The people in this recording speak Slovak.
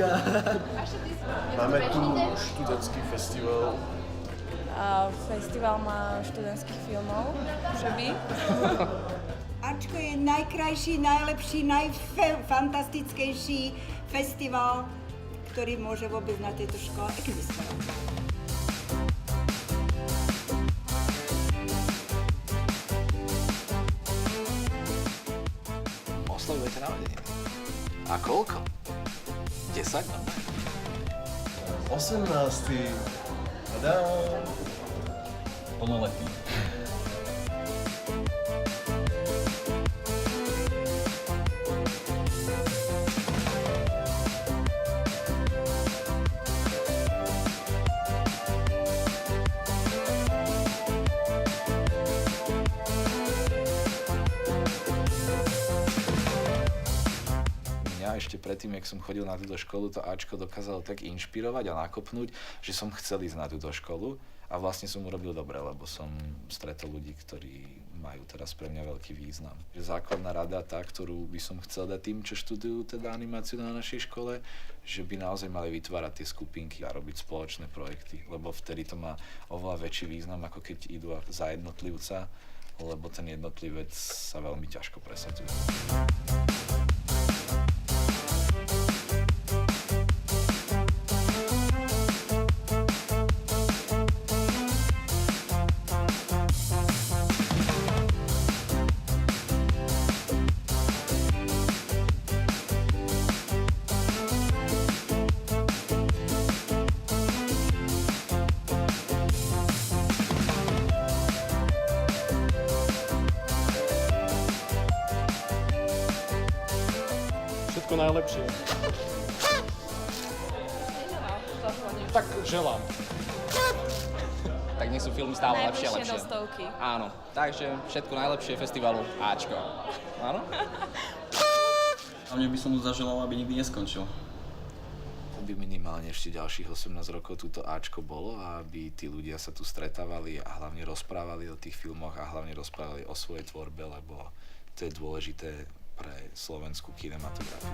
Ačka. Máme tu študentský festival. Festival má študentských filmov, že by? Ačko je najkrajší, najlepší, najfantastickejší festival, ktorý môže vôbec na tejto škole existovať. Oslavujete narodeniny. A koľko? 10? No? 18. Tadá! Plnoletý. Ešte predtým, jak som chodil na túto školu, to Ačko dokázalo tak inšpirovať a nakopnúť, že som chcel ísť na túto školu a vlastne som urobil dobre, lebo som stretol ľudí, ktorí majú teraz pre mňa veľký význam. Základná rada tá, ktorú by som chcel dať tým, čo študujú teda animáciu na našej škole, že by naozaj mali vytvárať tie skupinky a robiť spoločné projekty, lebo vtedy to má oveľa väčší význam, ako keď idú za jednotlivca, lebo ten jednotlivec sa veľmi ťažko presadzuje. Všetko najlepšie. Tak želám. Tak nech sú filmy stále lepšie a Najbližšie lepšie. do stovky. Áno, takže všetko najlepšie festivalu Ačko. Áno? A mne by som mu zaželal, aby nikdy neskončil. Aby minimálne ešte ďalších 18 rokov túto Ačko bolo a aby tí ľudia sa tu stretávali a hlavne rozprávali o tých filmoch a hlavne rozprávali o svojej tvorbe, lebo to je dôležité pre slovenskú kinematografiu.